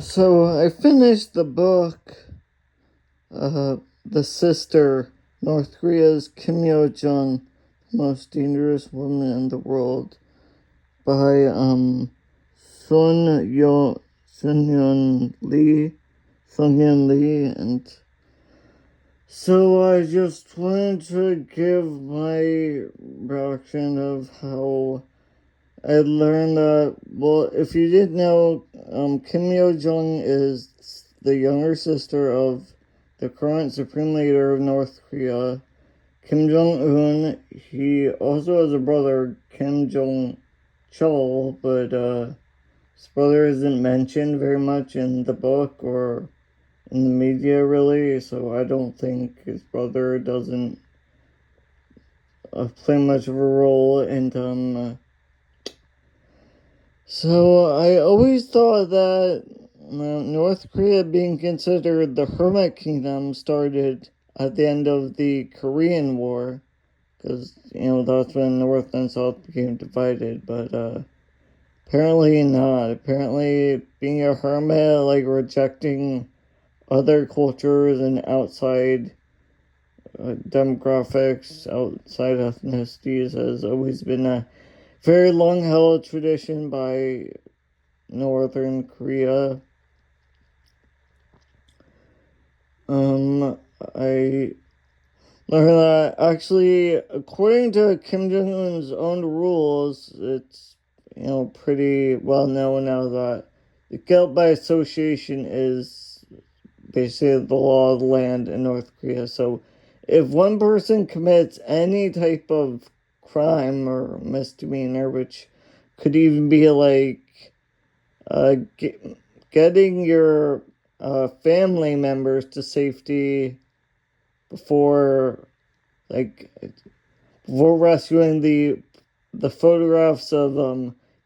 So I finished the book, The Sister, North Korea's Kim Yo Jong, Most Dangerous Woman in the World, by Sun Yun Lee, and so I just wanted to give my reaction of how I learned that, well, if you didn't know, Kim Yo Jong is the younger sister of the current supreme leader of North Korea, Kim Jong Un. He also has a brother, Kim Jong Chol, but his brother isn't mentioned very much in the book or in the media, really, so I don't think his brother doesn't play much of a role in So I always thought that North Korea being considered the Hermit Kingdom started at the end of the Korean War, because that's when North and South became divided. But apparently not. Apparently, being a hermit, like rejecting other cultures and outside demographics, outside ethnicities, has always been a very long held tradition by Northern Korea. I learned that actually, according to Kim Jong Un's own rules, it's pretty well known now that the guilt by association is basically the law of the land in North Korea. So, if one person commits any type of crime or misdemeanor, which could even be like uh, getting your family members to safety before, like, before rescuing the photographs of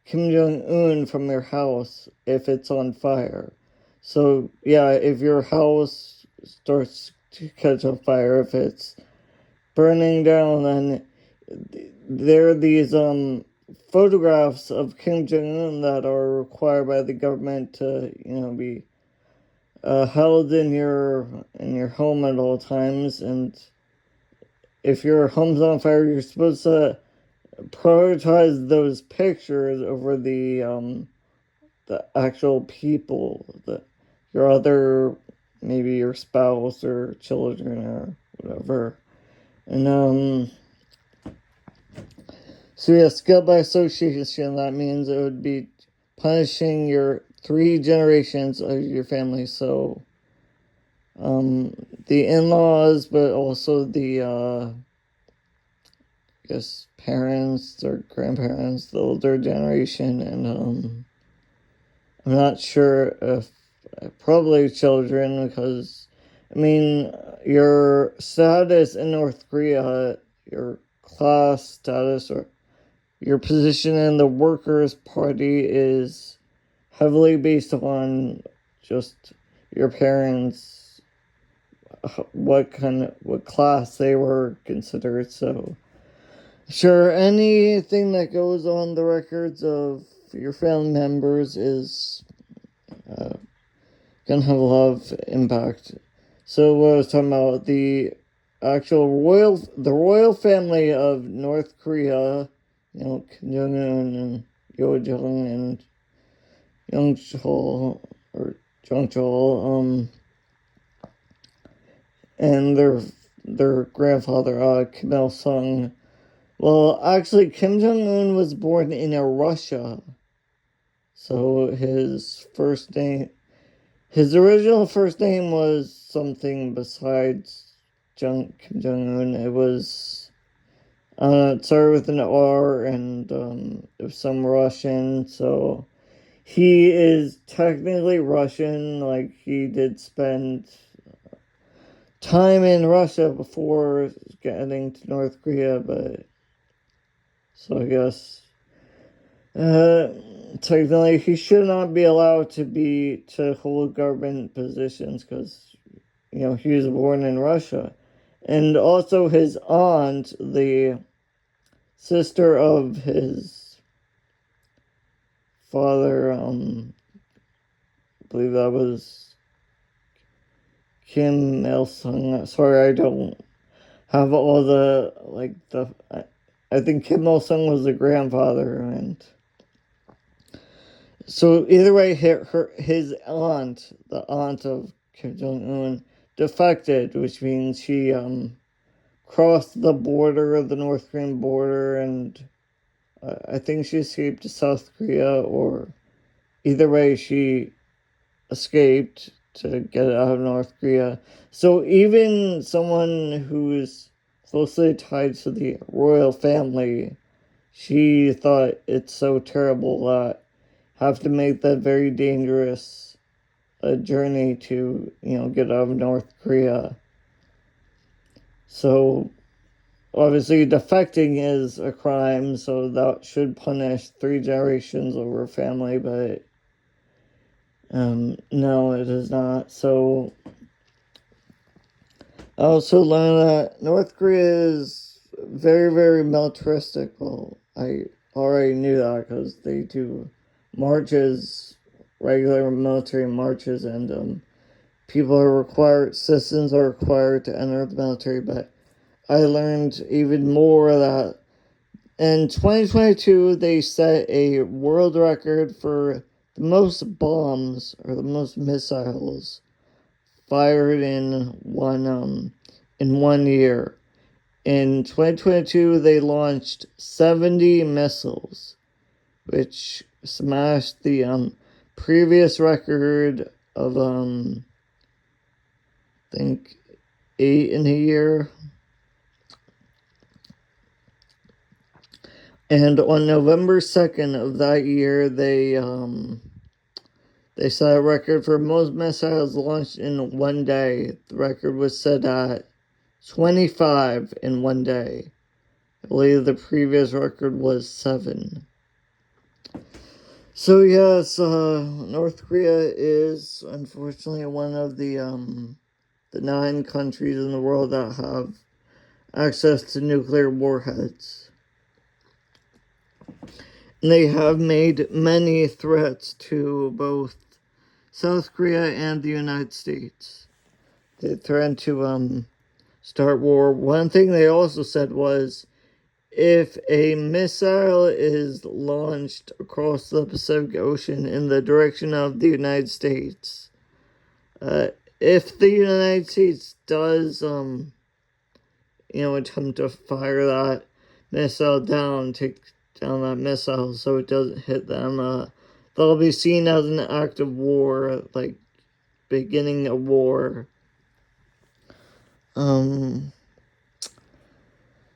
Kim Jong Un from your house if it's on fire. So yeah, if your house starts to catch on fire, if it's burning down, then there are these photographs of Kim Jong Un that are required by the government to be held in your home at all times. And if your home's on fire, you're supposed to prioritize those pictures over the actual people, your other, maybe your spouse or children or whatever. And so yes, guilt by association, that means it would be punishing your three generations of your family. So the in-laws, but also the I guess parents or grandparents, the older generation, and I'm not sure if probably children, because I mean your status in North Korea, your class status or your position in the Workers' Party is heavily based on just your parents, what class they were considered. So sure, anything that goes on the records of your family members is gonna have a lot of impact. So what I was talking about, the royal family of North Korea, Kim Jong Un and Yo Jong and Young Chol or Jung Chol, and their grandfather, Kim Il Sung. Well, actually, Kim Jong Un was born in Russia, so his original first name was something besides Kim Jong Un. It started with an R, and it was some Russian, so he is technically Russian. Like, he did spend time in Russia before getting to North Korea, but so I guess technically he should not be allowed to hold government positions, because he was born in Russia. And also his aunt, the sister of his father, believe that was Kim Il Sung. Sorry, I don't have all the I think Kim Il Sung was the grandfather, and so either way, his aunt, the aunt of Kim Jong Un, defected, which means she crossed the border, the North Korean border, and I think she escaped to South Korea, or either way, she escaped to get out of North Korea. So even someone who's closely tied to the royal family, she thought it's so terrible that have to make that very dangerous journey to, get out of North Korea. So obviously defecting is a crime, so that should punish 3 generations over a family, but no, it is not. So I also learned that North Korea is very, very militaristic. Well, I already knew that because they do marches, regular military marches, and citizens are required to enter the military. But I learned even more that in 2022, they set a world record for the most bombs or the most missiles fired in one year. In 2022, they launched 70 missiles, which smashed the previous record of I think 8 in a year. And on November 2nd of that year, they set a record for most missiles launched in one day. The record was set at 25 in one day. I believe the previous record was 7. So yes, North Korea is unfortunately one of the 9 countries in the world that have access to nuclear warheads. And they have made many threats to both South Korea and the United States. They threatened to start war. One thing they also said was, if a missile is launched across the Pacific Ocean in the direction of the United States, if the United States does, attempt to fire that missile down, take down that missile so it doesn't hit them, they'll be seen as an act of war, like beginning a war.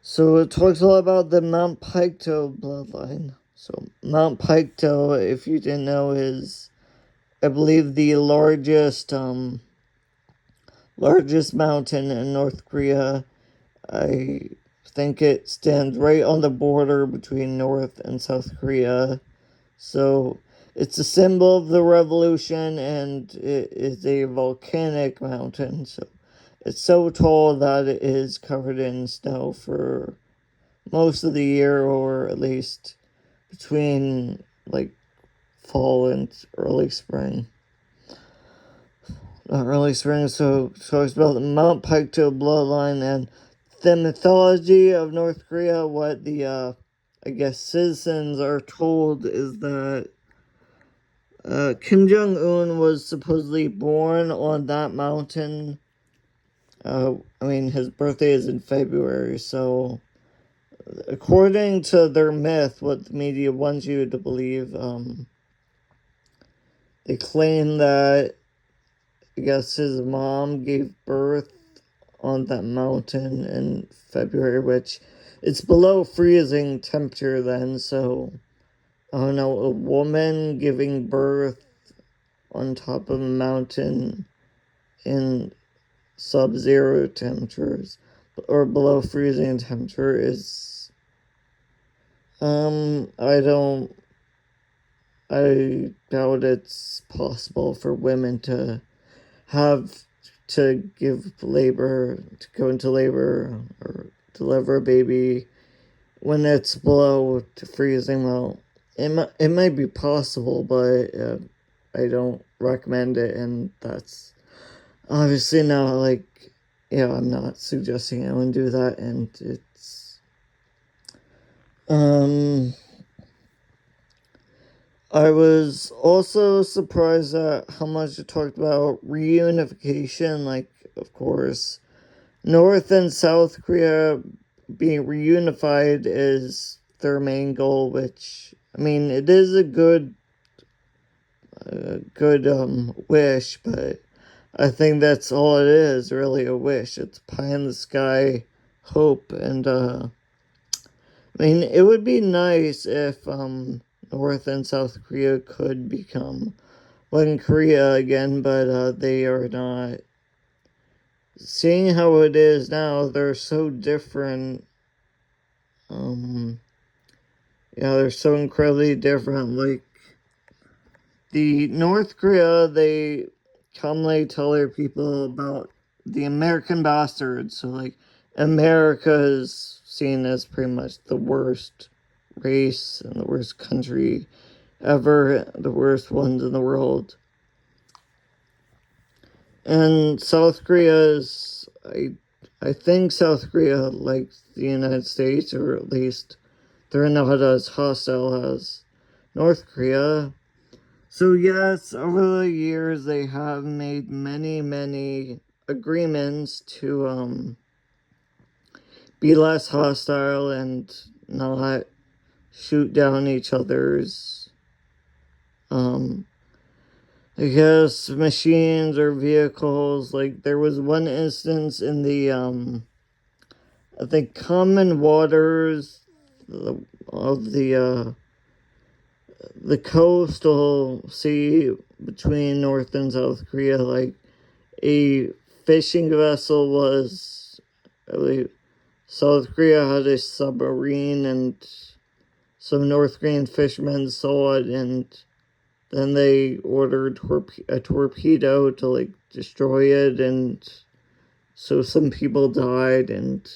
So it talks a lot about the Mount Paekto bloodline. So Mount Paekto, if you didn't know, is, I believe, the largest mountain in North Korea. I think it stands right on the border between North and South Korea. So it's a symbol of the revolution, and it is a volcanic mountain. So it's so tall that it is covered in snow for most of the year, or at least between fall and early spring. Not early spring, so it talks about the Mount Paekto bloodline and the mythology of North Korea. What the citizens are told is that Kim Jong-un was supposedly born on that mountain. His birthday is in February, so according to their myth, what the media wants you to believe, they claim that, I guess, his mom gave birth on that mountain in February, which it's below freezing temperature then, so I don't know, a woman giving birth on top of a mountain in sub-zero temperatures or below freezing temperature is, I doubt it's possible for women to go into labor or deliver a baby when it's below to freezing. Well, it might be possible, but I don't recommend it, and that's obviously not like, I'm not suggesting anyone do that, and it's, I was also surprised at how much it talked about reunification, like, of course, North and South Korea being reunified is their main goal, which, I mean, it is a good wish, but I think that's all it is, really, a wish. It's pie in the sky hope, and I mean, it would be nice if North and South Korea could become one Korea again, but they are not. Seeing how it is now, they're so different. They're so incredibly different. Like, the North Korea, they commonly tell their people about the American bastard. So, like, America is seen as pretty much the worst race and the worst country ever, the worst ones in the world. And South Korea is, I think South Korea likes the United States, or at least they're not as hostile as North Korea. So yes, over the years they have made many, many agreements to be less hostile and not shoot down each other's I guess machines or vehicles. Like, there was one instance in the I think common waters of the coastal sea between North and South Korea, like, a fishing vessel was, I believe, South Korea had a submarine, and some North Korean fishermen saw it, and then they ordered a torpedo to, like, destroy it, and so some people died, and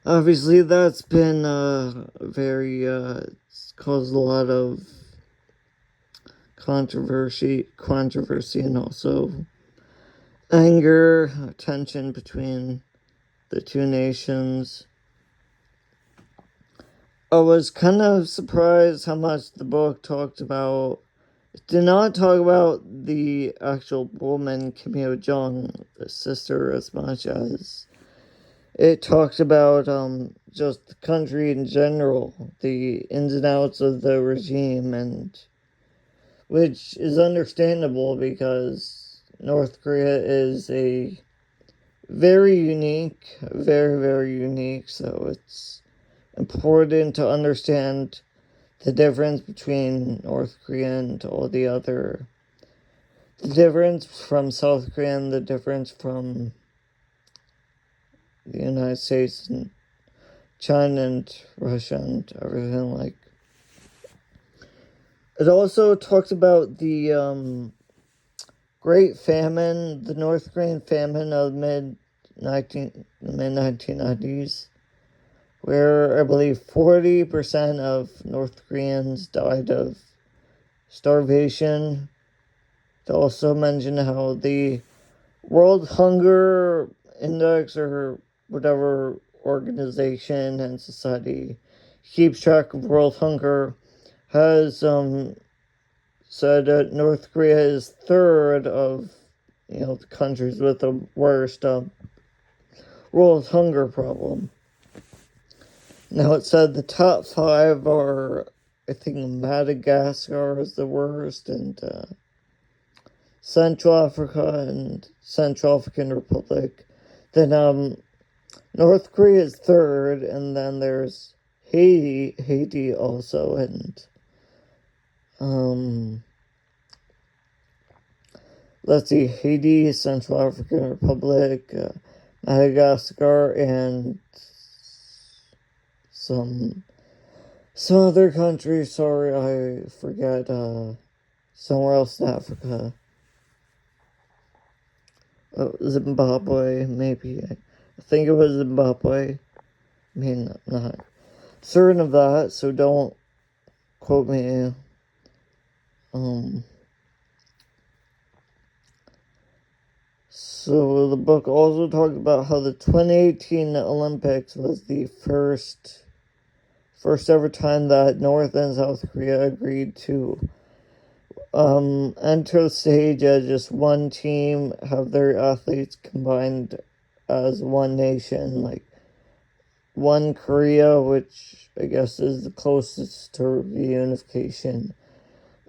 obviously that's been it's caused a lot of controversy, and also anger, tension between the two nations. I was kind of surprised how much the book talked about. It did not talk about the actual woman, Kim Yo Jong, the sister, as much as it talked about just the country in general, the ins and outs of the regime, and which is understandable because North Korea is a very unique, very, very unique, so it's important to understand the difference between North Korea and all the other, the difference from South Korea and the difference from the United States and China and Russia and everything. Like, it also talks about the Great Famine, the North Korean famine of mid 1990s, where I believe 40% of North Koreans died of starvation. They also mentioned how the World Hunger Index, or whatever organization and society keeps track of world hunger, has said that North Korea is third of the countries with the worst world hunger problem. Now, it said the top 5 are, I think, Madagascar is the worst, and Central Africa and Central African Republic. Then North Korea is third, and then there's Haiti also, and let's see, Haiti, Central African Republic, Madagascar, and some other country. Sorry, I forget. Somewhere else in Africa. Zimbabwe, maybe. I think it was Zimbabwe. I mean, I'm not certain of that, so don't quote me So the book also talked about how the 2018 Olympics was the first ever time that North and South Korea agreed to enter the stage as just one team, have their athletes combined as one nation, like one Korea, which I guess is the closest to reunification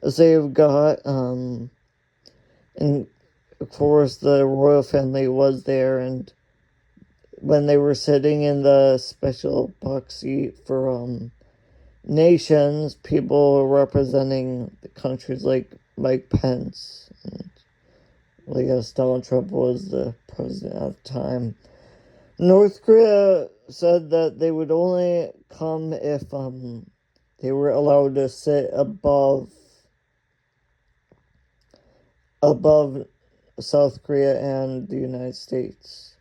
as they've got. And of course, the royal family was there, and when they were sitting in the special box seat for nations, people representing the countries like Mike Pence, and I guess Donald Trump was the president at the time. North Korea said that they would only come if they were allowed to sit above South Korea and the United States.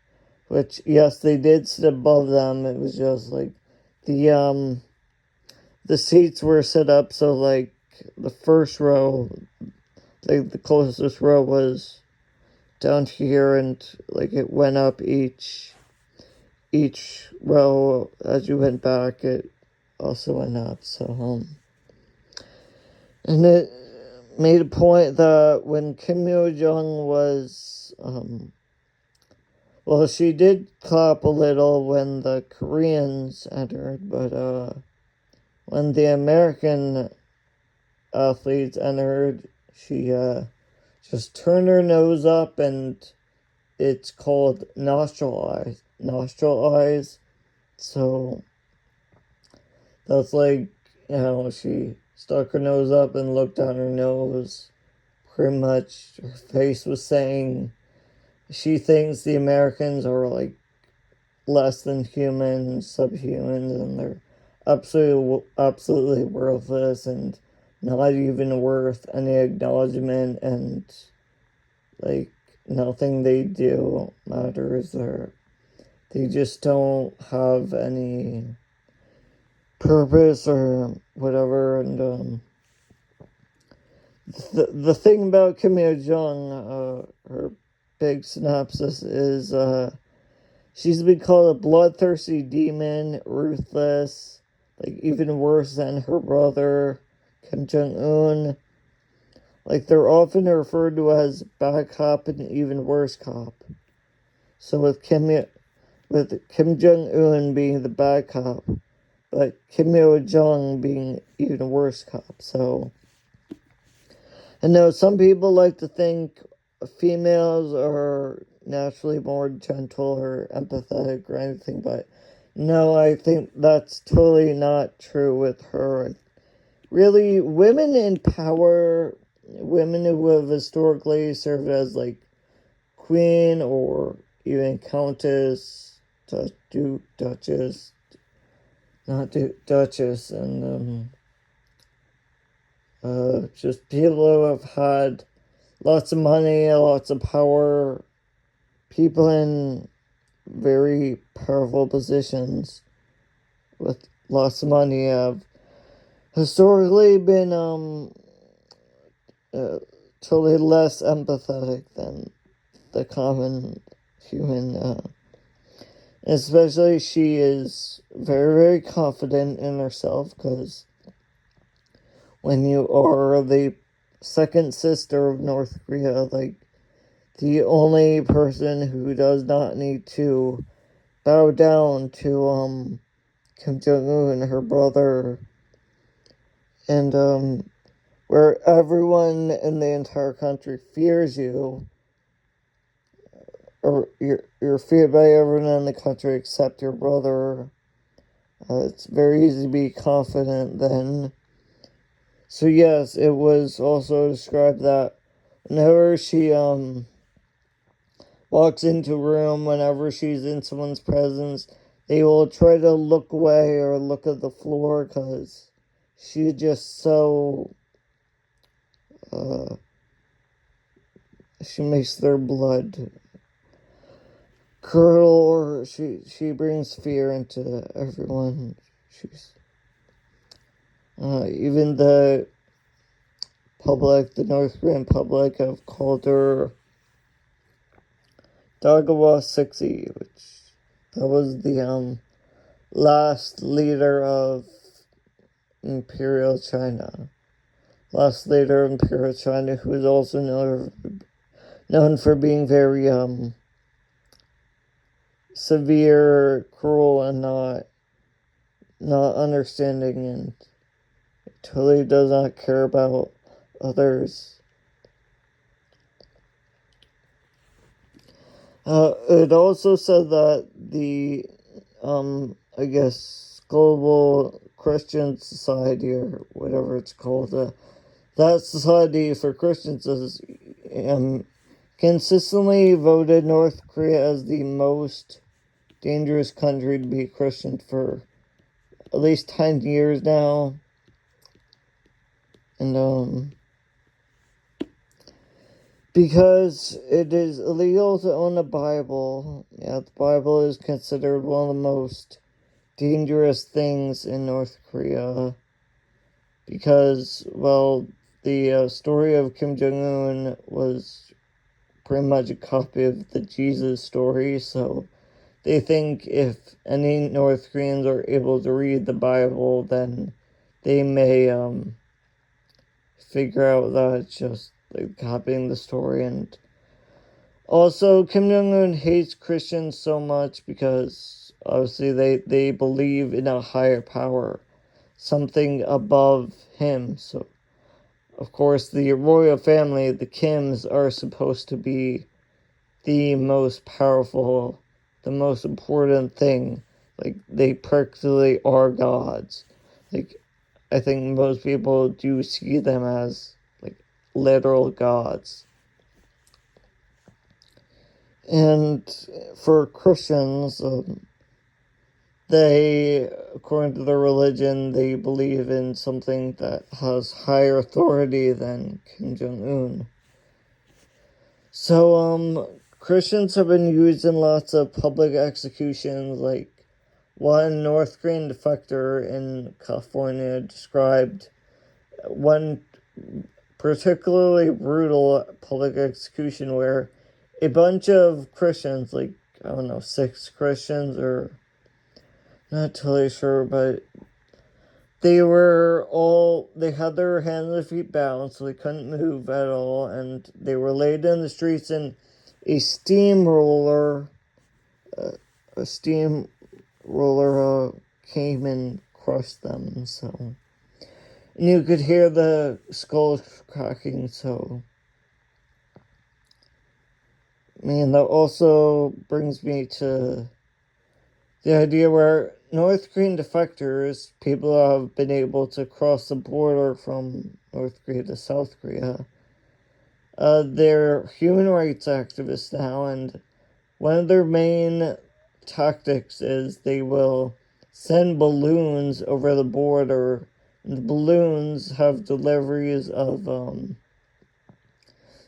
Which, yes, they did sit above them. It was just like the seats were set up so like the first row, like the closest row was down here, and like it went up each row as you went back. It also went up. So and it made a point that when Kim Yo Jong was well, she did clap a little when the Koreans entered, but when the American athletes entered, she just turned her nose up, and it's called nostril eyes. So that's like, she stuck her nose up and looked down her nose. Pretty much her face was saying she thinks the Americans are like less than human, subhumans, and they're absolutely worthless and not even worth any acknowledgement, and like nothing they do matters, or they just don't have any purpose or whatever. And the thing about Kim Yo Jong, her big synopsis is she's been called a bloodthirsty demon, ruthless, like even worse than her brother Kim Jong Un. Like they're often referred to as bad cop and even worse cop. So with Kim Jong Un being the bad cop, but Kim Yo Jong being even worse cop. So I know some people like to think females are naturally more gentle or empathetic or anything, but no, I think that's totally not true with her. Really, women in power, women who have historically served as like queen or even countess, duchess, duchess, and just people who have had lots of money, lots of power, people in very powerful positions with lots of money have historically been totally less empathetic than the common human. Especially she is very, very confident in herself, because when you are the second sister of North Korea, like the only person who does not need to bow down to Kim Jong-un, her brother, and where everyone in the entire country fears you, or you're feared by everyone in the country except your brother. It's very easy to be confident then. So yes, it was also described that whenever she walks into a room, whenever she's in someone's presence, they will try to look away or look at the floor, because she's just so she makes their blood curdle, or she brings fear into everyone. She's even the public, the North Korean public, have called her Dagawa 60, which that was the last leader of Imperial China. Last leader of Imperial China, who is also known for being very severe, cruel, and not understanding, and totally does not care about others. It also said that the, I guess, Global Christian Society, or whatever it's called, that Society for Christians has consistently voted North Korea as the most dangerous country to be a Christian for at least 10 years now. And, because it is illegal to own a Bible. Yeah, the Bible is considered one of the most dangerous things in North Korea. Because, well, the story of Kim Jong-un was pretty much a copy of the Jesus story, so they think if any North Koreans are able to read the Bible, then they may figure out that it's just like copying the story. And also, Kim Jong-un hates Christians so much because obviously they believe in a higher power, something above him. So of course the royal family, the Kims, are supposed to be the most powerful, the most important thing. Like, they practically are gods. Like, I think most people do see them as, like, literal gods. And for Christians, they, according to their religion, they believe in something that has higher authority than Kim Jong-un. So, Christians have been used in lots of public executions. Like, one North Korean defector in California described one particularly brutal public execution where a bunch of Christians, like, I don't know, 6 Christians, or not totally sure, but they had their hands and feet bound, so they couldn't move at all, and they were laid in the streets, and a steamroller came and crushed them, so. And you could hear the skulls cracking, so. Man, that also brings me to the idea where North Korean defectors, people who have been able to cross the border from North Korea to South Korea, they're human rights activists now, and one of their main tactics is they will send balloons over the border, and the balloons have deliveries of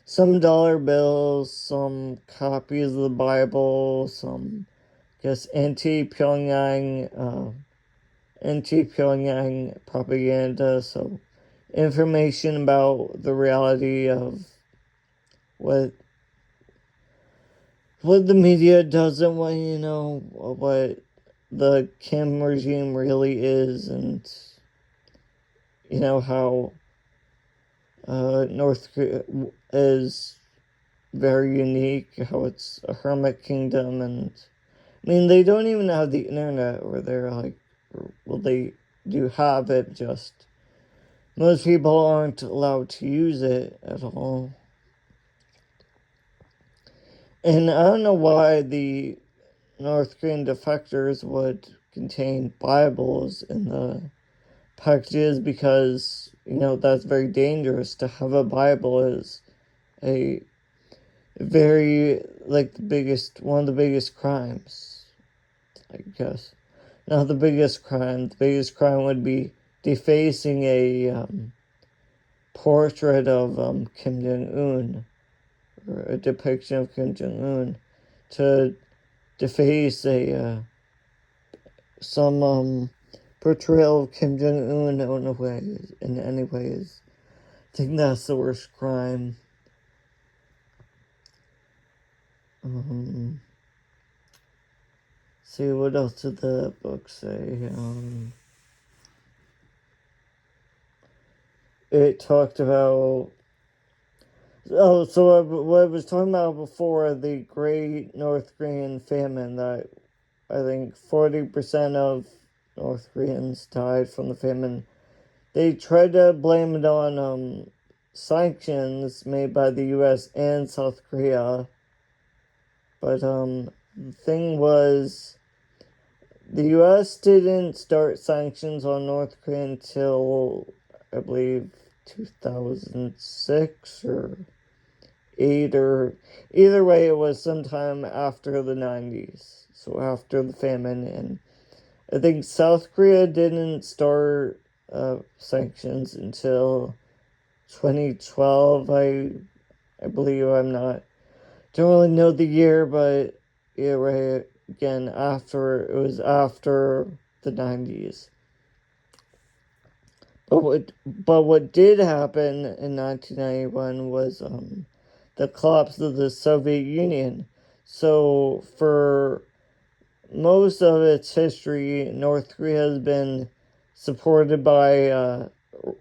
some dollar bills, some copies of the Bible, some, I guess, anti-Pyongyang propaganda, so information about the reality of what the media doesn't want you to know, what the Kim regime really is, and how North Korea is very unique, how it's a hermit kingdom, and I mean, they don't even have the internet over there, like, well, they do have it, just most people aren't allowed to use it at all. And I don't know why the North Korean defectors would contain Bibles in the packages, because, that's very dangerous. To have a Bible is a very, like, one of the biggest crimes, I guess. Not the biggest crime. The biggest crime would be defacing a portrait of Kim Jong-un, or a depiction of Kim Jong-un. To deface some portrayal of Kim Jong-un in any way is I think that's the worst crime. See, what else did the book say? It talked about... Oh, so what I was talking about before, the Great North Korean Famine, that I think 40% of North Koreans died from the famine. They tried to blame it on sanctions made by the U.S. and South Korea. But the thing was, the U.S. didn't start sanctions on North Korea until, I believe, 2006 or 8, or either way, it was sometime after the 90s. So after the famine, and I think South Korea didn't start sanctions until 2012. I believe. Don't really know the year, but yeah, right. Again, it was after the 90s. But what did happen in 1991 was the collapse of the Soviet Union. So for most of its history, North Korea has been supported by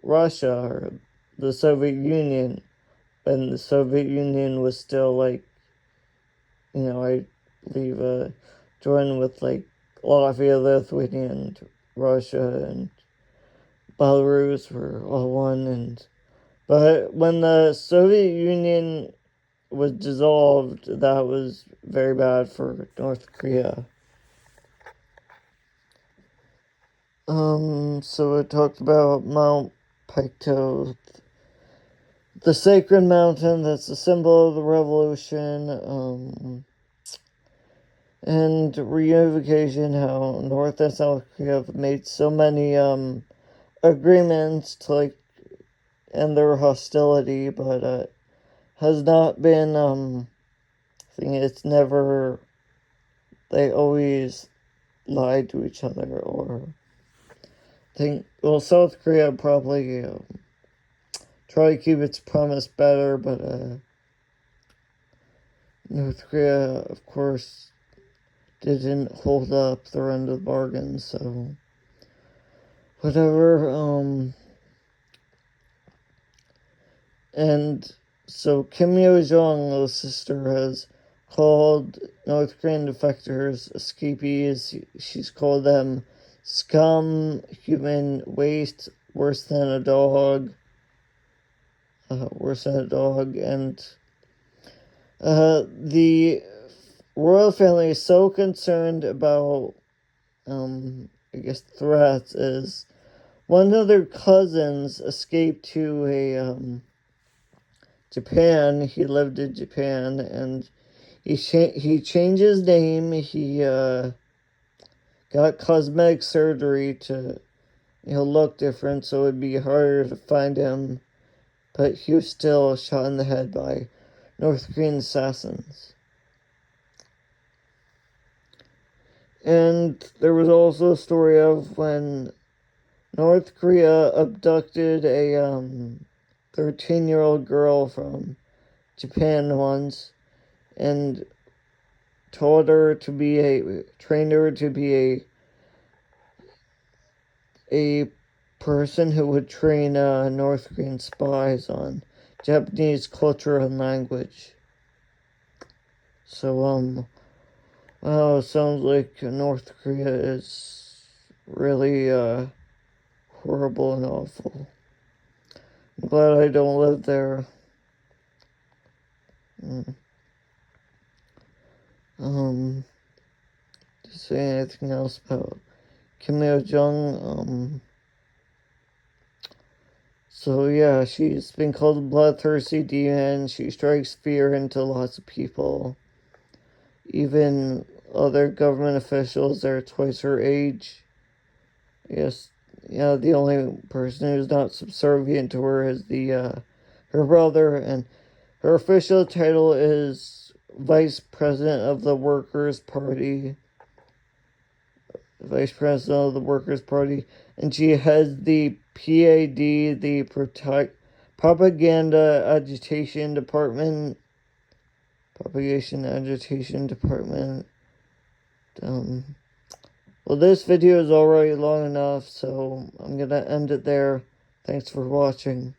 Russia, or the Soviet Union, and the Soviet Union was still I believe joined with Latvia, Lithuania, and Russia, and Belarus were all one. But when the Soviet Union was dissolved, that was very bad for North Korea. So it talked about Mount Paekto, the sacred mountain that's the symbol of the revolution, and reunification, how North and South Korea have made so many agreements to end their hostility, but has not been it's never, they always lied to each other, or South Korea probably try to keep its promise better, but North Korea, of course, didn't hold up their end of the bargain, so whatever. And so Kim Yo-jong, the sister, has called North Korean defectors escapees. She's called them scum, human waste, worse than a dog. And the royal family is so concerned about, threats, is one of their cousins escaped to Japan. He lived in Japan, and he changed his name. He got cosmetic surgery to look different, so it'd be harder to find him. But he was still shot in the head by North Korean assassins. And there was also a story of when North Korea abducted a 13-year-old girl from Japan once, and trained her to be a person who would train North Korean spies on Japanese culture and language. So wow, it sounds like North Korea is really horrible and awful. I'm glad I don't live there. To say anything else about Kim Yo-jong, so yeah, she's been called a bloodthirsty demon. She strikes fear into lots of people. Even other government officials that are twice her age. Yes, the only person who's not subservient to her is her brother, and her official title is Vice President of the Workers' Party. Vice President of the Workers' Party, and she heads the PAD, the Propaganda Agitation Department. Propagation Agitation Department. Well, this video is already long enough, so I'm gonna end it there. Thanks for watching.